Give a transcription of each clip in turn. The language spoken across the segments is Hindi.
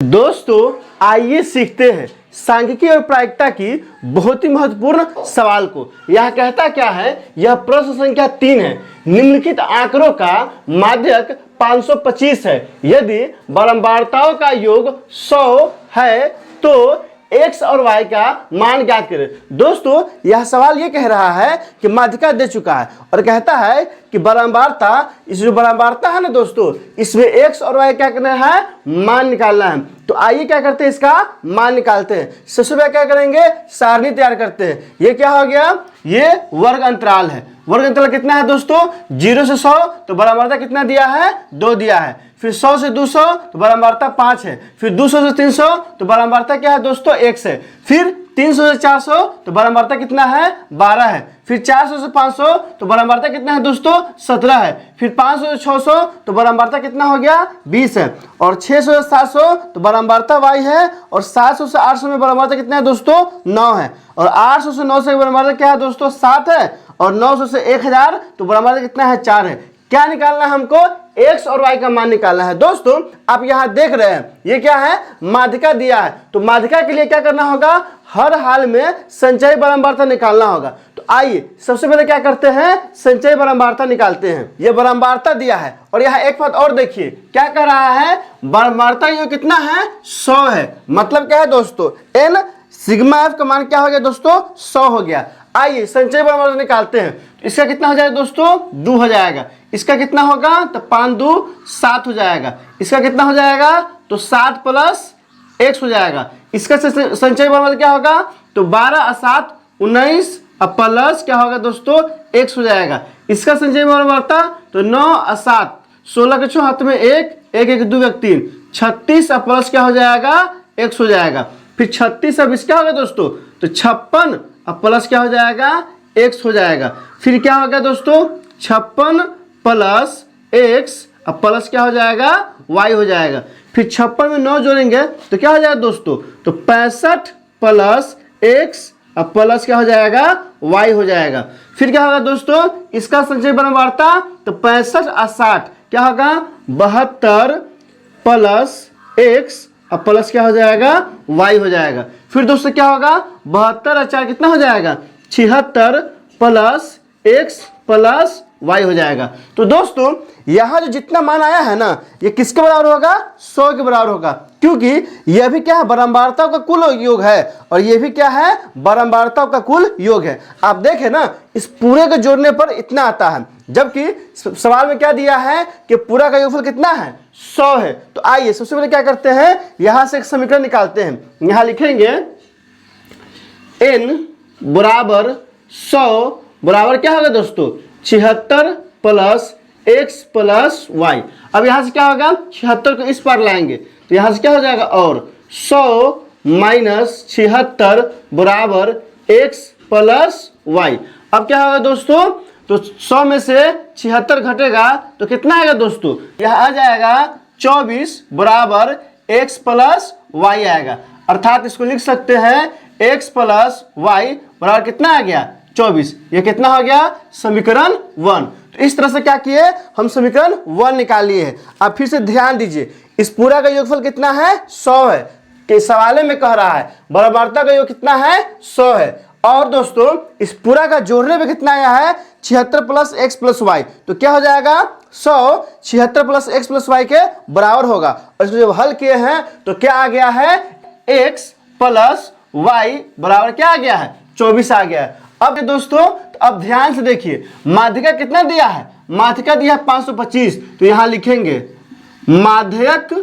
दोस्तों आइए सीखते हैं सांख्यिकी और प्रायिकता की बहुत ही महत्वपूर्ण सवाल को। यह कहता क्या है, यह प्रश्न संख्या 3 है। निम्नलिखित आंकड़ों का माध्यक 525 है। यदि बारंबारताओं का योग 100 है तो x और y का मान ज्ञात करें। दोस्तों यह सवाल ये कह रहा है कि माध्यिका दे चुका है और कहता है कि बारंबारता, इस जो बारंबारता है ना दोस्तों, इसमें x और y क्या करना है, मान निकालना है। तो आइए क्या करते हैं, इसका मान निकालते हैं। सबसे पहले क्या करेंगे, सारणी तैयार करते हैं। ये क्या हो गया, ये वर्ग अंतराल है। वर्ग अंतराल कितना है दोस्तों, 0 से 100, तो बारंबारता कितना दिया है, 2 दिया है। फिर 100 से 200 तो बारंबारता 5 है। फिर 200 से 300 तो बारंबारता क्या है दोस्तों, 1 है। फिर 300 से 400 तो बारंबारता कितना है, 12 है। फिर 400 से 500 तो बारंबारता कितना है दोस्तों, 17 है। फिर 500 से 600 तो बारंबारता कितना हो गया, 20 है। और 600 से 700 तो बारंबारता y है। और 700 से 800 में बारंबारता कितना है दोस्तों, 9 है। और 800 से 900 की बारंबारता क्या है दोस्तों, 7 है। और 900 से 1000 तो बारंबारता कितना है, 4 है। क्या निकालना है हमको, x और y का मान निकालना है। दोस्तों आप यहां देख रहे हैं ये क्या है, माध्यिका दिया है। तो माध्यिका के लिए क्या करना होगा, हर हाल में संचयी बारंबारता निकालना होगा। तो आइए सबसे पहले क्या करते हैं, संचयी बारंबारता निकालते हैं। ये बारंबारता दिया है और यहाँ एक बात और देखिए, क्या कह रहा है, बारंबारता ये कितना है, 100 है। मतलब क्या है दोस्तों, n सिग्मा f का मान क्या हो गया दोस्तों, 100 हो गया। आइए संचयी बारंबारता निकालते हैं। तो इसका कितना हो जाएगा दोस्तों, 2 हो जाएगा। इसका कितना होगा, तो 5 2 7 हो जाएगा। इसका कितना हो जाएगा, तो 7 प्लस x हो जाएगा। इसका संचयी बारंबारता क्या होगा, तो 12 और 7 19 और प्लस क्या होगा दोस्तों, x हो जाएगा। इसका संचयी बारंबारता तो 9 और 7 16 के 6 हाथ में 1 1 1 2 1 3 36 और प्लस क्या हो जाएगा, x हो जाएगा। फिर 36 अब इसका होगा दोस्तों, तो 56 और प्लस क्या हो जाएगा, x हो जाएगा। फिर क्या होगा दोस्तों, 56 प्लस x और प्लस क्या हो जाएगा, y हो जाएगा। फिर 56 में 9 जोड़ेंगे तो क्या हो जाएगा दोस्तों, तो 65 प्लस x और प्लस क्या हो जाएगा, y हो जाएगा। फिर क्या होगा दोस्तों, इसका संचयी बारंबारता तो 65 और 60 क्या होगा, 72 प्लस x और प्लस क्या हो जाएगा, y हो जाएगा। फिर दोस्तों क्या होगा, 72 और 4 कितना हो जाएगा, 76 प्लस x प्लस y हो जाएगा। तो दोस्तों यहाँ जो जितना मान आया है ना, ये किसके बराबर होगा, 100 के बराबर होगा। क्योंकि यह भी क्या है, बारंबारताओं का कुल योग है और यह भी क्या है, बारंबारताओं का कुल योग है। आप देखें ना, इस पूरे को जोड़ने पर इतना आता है, जबकि सवाल में क्या दिया है कि पूरा का योगफल कितना है, 100 है। तो आइए सबसे पहले क्या करते हैं, यहां से एक समीकरण निकालते हैं। यहां लिखेंगे n बराबर 100 बराबर क्या होगा दोस्तों, 76 प्लस x प्लस y। अब यहां से क्या होगा, 76 को इस पार लाएंगे तो यहां से क्या हो जाएगा, और 100 माइनस 76 बराबर x प्लस y। अब क्या होगा दोस्तों, तो 100 में से 76 घटेगा तो कितना आएगा दोस्तों, यह आ जाएगा 24 बराबर x प्लस y आएगा। अर्थात इसको लिख सकते हैं x प्लस y बराबर कितना आ गया, 24। ये कितना हो गया, समीकरण 1। तो इस तरह से क्या किए, हम समीकरण 1 निकाल लिए हैं। अब फिर से ध्यान दीजिए, इस पूरा का योगफल कितना है, 100 है। कि सवाल में कह रहा है बारंबारता का योग कितना है, 100 है। और दोस्तों इस पूरा का जोड़ने में कितना आया है, 76 प्लस x प्लस y। तो क्या हो जाएगा, 100 76 प्लस x प्लस y के बराबर होगा। और इसको जब हल किए हैं तो क्या आ गया है, x प्लस y बराबर क्या आ गया है, 24 आ गया है। अब दोस्तों तो अब ध्यान से देखिए, माध्यिका कितना दिया है, माध्यिका दिया है 525। तो यहां लिखेंगे माध्यक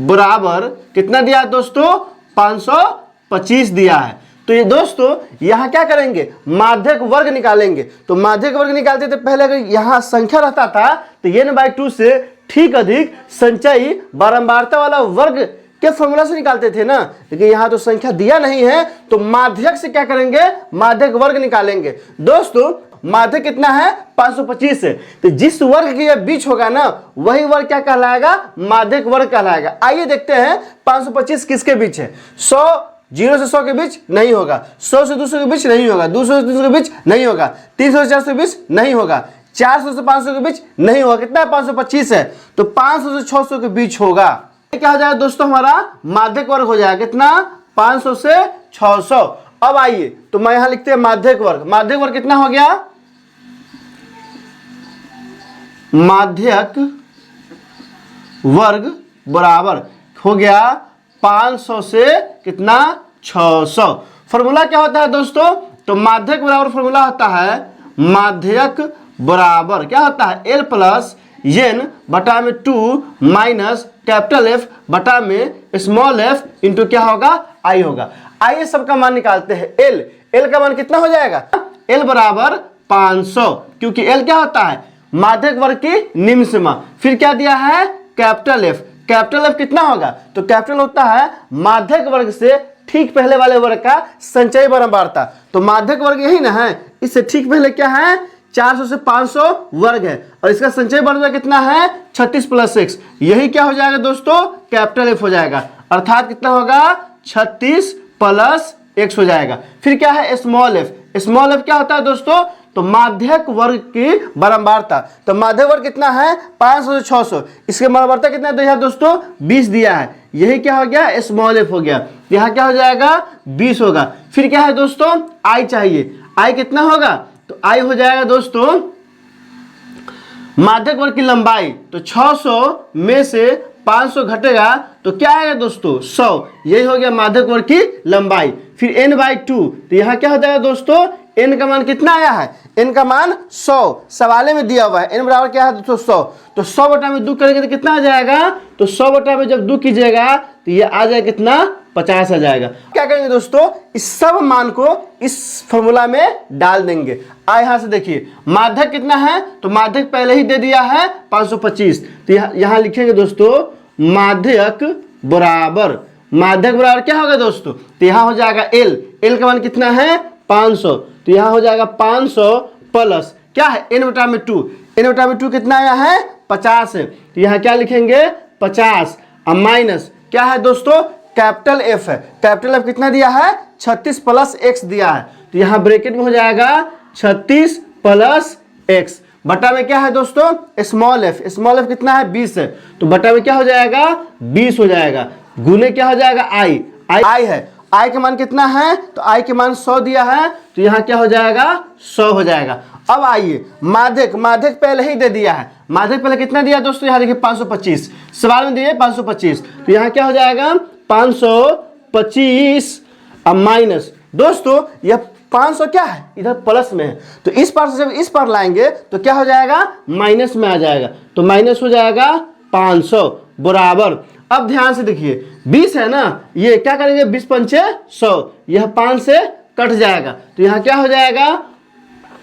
बराबर कितना दिया है दोस्तों, 525 दिया है। तो ये दोस्तों यहां क्या करेंगे, माध्यक वर्ग निकालेंगे। तो माध्यक वर्ग निकालते थे पहले, अगर यहां संख्या रहता था तो n/2 से ठीक अधिक संचयी बारंबारता वाला वर्ग के फॉर्मूला से निकालते थे ना। लेकिन यहाँ तो संख्या दिया नहीं है तो माध्यक से क्या करेंगे, माध्यक वर्ग निकालेंगे। दोस्तों माध्यक कितना है, 525 है। तो जिस वर्ग के बीच होगा ना, वही वर्ग क्या कहलाएगा, माध्यक वर्ग कहलाएगा। आइए देखते हैं 525 किसके बीच है। 100 0 से 100 के बीच नहीं होगा, 100 से 200 के बीच नहीं होगा, 200 से 300 के बीच नहीं होगा, 300 से 400 के बीच नहीं होगा, 400 से 500 के बीच नहीं होगा। कितना है, 525 है। तो 500 से 600 के बीच होगा। क्या हो जाएगा दोस्तों, हमारा माध्यक वर्ग हो जाएगा कितना, 500 से 600। अब आइए तो मैं यहां लिखते हैं माध्यक वर्ग। माध्यक वर्ग कितना हो गया, माध्यक वर्ग बराबर हो गया 500 से कितना, 600। फॉर्मूला क्या होता है दोस्तों, तो माध्यक बराबर फॉर्मूला होता है, माध्यक बराबर क्या होता है, L प्लस एन बटा में 2 माइनस कैपिटल F बटा में स्मॉल f इंटू क्या होगा, I होगा। आइए सबका मान निकालते हैं। L का मान कितना हो जाएगा, L बराबर 500, क्योंकि L क्या होता है, माध्यक वर्ग की निम्न सीमा। फिर क्या दिया है, कैपिटल F। कैपिटल F कितना होगा, तो कैपिटल होता है माध्यक वर्ग से ठीक पहले वाले वर्ग का संचयी बारंबारता। तो माध्यक वर्ग यही ना है, इससे ठीक पहले क्या है, 400 से 500 वर्ग है, और इसका संचयी बारंबारता कितना है, 36 प्लस 6। यही क्या हो जाएगा दोस्तों, कैपिटल F हो जाएगा, अर्थात कितना होगा, 36 प्लस x हो जाएगा। फिर क्या है, स्मॉल f। स्मॉल f क्या होता है दोस्तों, तो माध्यक वर्ग की बारंबारता। तो माध्यक वर्ग कितना है, 500 से 600, इसके बारंबारता कितना दिया है दोस्तों, 20 दिया है। यही क्या हो गया, स्मॉल f हो गया। यहाँ क्या हो जाएगा, 20 होगा। फिर क्या है दोस्तों, i चाहिए। i कितना होगा, तो i हो जाएगा दोस्तों माध्यक वर्ग की लंबाई। तो 600 में से 500 घटेगा तो क्या आएगा दोस्तों, 100। यही हो गया माध्यक वर्ग की लंबाई। फिर n/2, तो यहाँ क्या हो जाएगा दोस्तों, n का मान कितना आया है, n का मान 100 सवाले में दिया हुआ है। n बराबर क्या है दोस्तों, 100। तो 100 बटा में 2 करेंगे तो कितना आ जाएगा, तो 100 बटा में जब 2 कीजिएगा तो ये आ जाएगा कितना, 50 आ जाएगा। क्या करेंगे दोस्तों, इस सब मान को इस फॉर्मूला में डाल देंगे। यहां से देखिए माध्यक कितना है, तो माध्यक पहले ही दे दिया है 525। तो यहां लिखेंगे दोस्तों माध्यक बराबर, माध्यक बराबर क्या होगा दोस्तों, तो यहां हो जाएगा L का मान कितना है, 500। तो यहां हो जाएगा 500 प्लस क्या है, n बटा में 2। n बटा में 2 कितना आया है, 50 है। तो यहां क्या लिखेंगे, 50 और माइनस क्या है दोस्तों, कैपिटल F है। कैपिटल F कितना दिया है, 36 प्लस x दिया है। तो यहाँ ब्रैकेट में हो जाएगा 36 प्लस x बटा में क्या है दोस्तों, स्मॉल f। स्मॉल f कितना है, 20 है। तो बटा में क्या हो जाएगा, 20 हो जाएगा। गुने क्या हो जाएगा, i है। i के मान कितना है, तो i के मान 100 दिया है। तो यहाँ क्या हो जाएगा, 100 हो जाएगा। अब आइए माध्यक पहले ही दे दिया है। माध्यक पहले कितना दिया दोस्तों, यहाँ देखिए 525, सवाल में दिए 525। तो यहाँ क्या हो जाएगा, 525 अब माइनस दोस्तों यह 500 क्या है, इधर प्लस में है। तो इस पार से जब इस पार लाएंगे तो क्या हो जाएगा, माइनस में आ जाएगा। तो माइनस हो जाएगा 500 बराबर। अब ध्यान से देखिए 20 है ना, ये क्या करेंगे, 20 पंचे 100, यह 5 से कट जाएगा। तो यहाँ क्या हो जाएगा,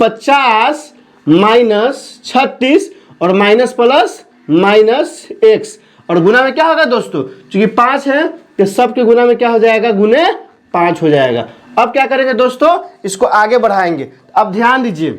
50 माइनस 36 और माइनस प्लस माइनस x, और गुना में क्या होगा दोस्तों, क्योंकि 5 है तो सबके गुना में क्या हो जाएगा, गुने 5 हो जाएगा। अब क्या करेंगे दोस्तों, इसको आगे बढ़ाएंगे। अब ध्यान दीजिए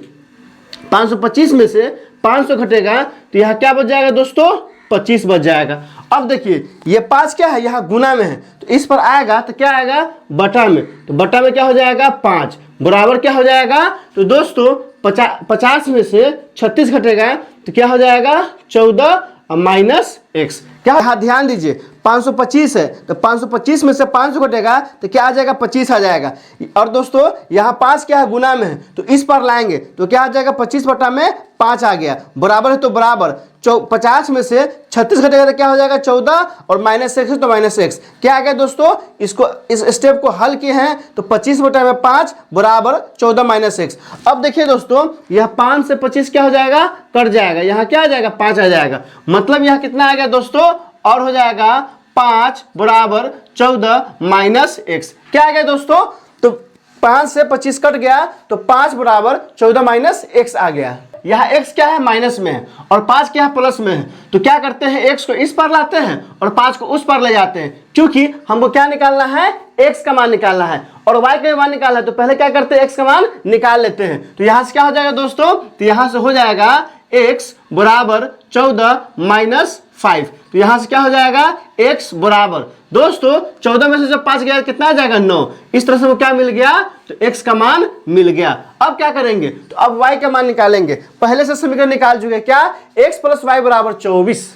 525 में से 500 घटेगा तो यहाँ क्या बच जाएगा दोस्तों, 25 बच जाएगा। अब देखिए ये 5 क्या है, यहाँ गुना में है, तो इस पर आएगा तो क्या आएगा, बटा में। तो बटा में क्या हो जाएगा, 5 बराबर क्या हो जाएगा, तो दोस्तों 50 में से 36 घटेगा तो क्या हो जाएगा, 14 और माइनस x। क्या, यहाँ ध्यान दीजिए 525 है तो 525 में से 500 घटेगा तो क्या आ जाएगा, 25 आ जाएगा। और दोस्तों यहाँ 5 क्या है, गुना में है, तो इस पर लाएंगे तो क्या आ जाएगा, 25 बटा में 5 आ गया। बराबर है तो बराबर 50 में से 36 घटेगा तो क्या हो जाएगा, 14 और माइनस x है तो माइनस x। क्या आ गया दोस्तों, इसको इस स्टेप को हल किए हैं तो 25 बटा में 5 बराबर 14 माइनस x। अब देखिए दोस्तों यह 5 से 25 क्या हो जाएगा, कट जाएगा, यहाँ क्या आ जाएगा, 5 आ जाएगा। मतलब यहाँ कितना आ गया दोस्तों, और हो जाएगा 5 बराबर 14 माइनस x। क्या आ गया दोस्तों, तो 5 से 25 कट गया तो 5 बराबर 14 माइनस x आ गया। यहाँ x क्या है, माइनस में है, और 5 क्या है, प्लस में है। तो क्या करते हैं, x को इस पर लाते हैं और 5 को उस पर ले जाते हैं, क्योंकि हमको क्या निकालना है, x का मान निकालना है और y का मान निकालना है। तो पहले क्या करते हैं, x का मान निकाल लेते हैं। तो यहाँ से क्या हो जाएगा दोस्तों, तो यहाँ से हो जाएगा x बराबर 14 माइनस 5। तो यहाँ से क्या हो जाएगा, x बराबर दोस्तों 14 में से जब 5 गया कितना आ जाएगा, 9। इस तरह से वो क्या मिल गया, तो x का मान मिल गया। अब क्या करेंगे, तो अब y का मान निकालेंगे। पहले से समीकरण निकाल चुके, क्या, x प्लस वाई बराबर 24।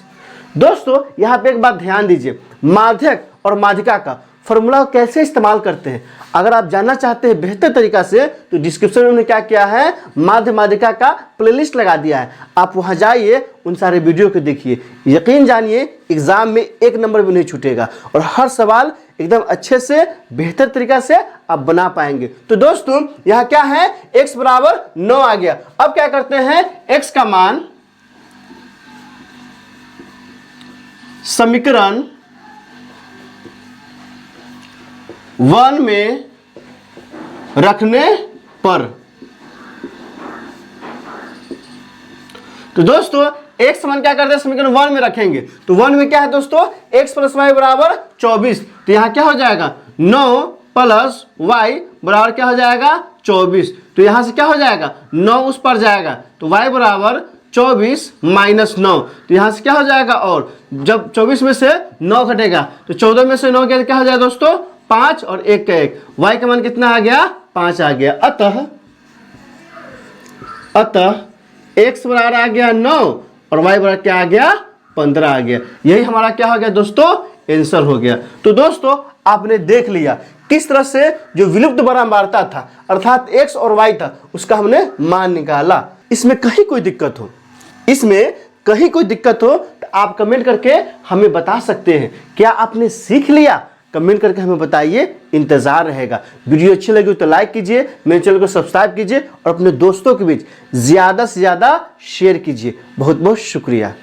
दोस्तों यहाँ पे एक बात ध्यान दीजिए, माध्यक और माध्यिका का फॉर्मूला कैसे इस्तेमाल करते हैं। अगर आप जानना चाहते हैं बेहतर तरीका से तो डिस्क्रिप्शन में उन्होंने क्या किया है, माध्य माध्यिका का प्लेलिस्ट लगा दिया है, आप वहां जाइए, उन सारे वीडियो को देखिए। यकीन जानिए एग्जाम में 1 नंबर भी नहीं छूटेगा और हर सवाल एकदम अच्छे से बेहतर तरीका से आप बना पाएंगे। तो दोस्तों यहाँ क्या है, x बराबर 9 आ गया। अब क्या करते हैं, x का मान समीकरण 1 में रखने पर, तो दोस्तों x समान क्या करते हैं, समीकरण 1 में रखेंगे। तो 1 में क्या है दोस्तों, x प्लस वाई बराबर 24। तो यहां क्या हो जाएगा, 9 प्लस वाई बराबर क्या हो जाएगा, 24। तो यहां से क्या हो जाएगा, 9 उस पर जाएगा तो y बराबर 24 माइनस 9। तो यहां से क्या हो जाएगा, और जब 24 में से 9 घटेगा तो 14 में से 9 क्या हो जाएगा दोस्तों, 5 और 1 का 1, y का मान कितना आ गया, 5 आ गया। अतः x बराबर आ गया 9 और y बराबर क्या आ गया, 15 आ गया। यही हमारा क्या हो गया दोस्तों, आंसर हो गया। तो दोस्तों आपने देख लिया किस तरह से जो विलुप्त बारंबारता था अर्थात x और y था उसका हमने मान निकाला। इसमें कहीं कोई दिक्कत हो तो आप कमेंट करके हमें बता सकते हैं। क्या आपने सीख लिया, कमेंट करके हमें बताइए, इंतजार रहेगा। वीडियो अच्छी लगी तो लाइक कीजिए, मेरे चैनल को सब्सक्राइब कीजिए और अपने दोस्तों के बीच ज्यादा से ज्यादा शेयर कीजिए। बहुत बहुत शुक्रिया।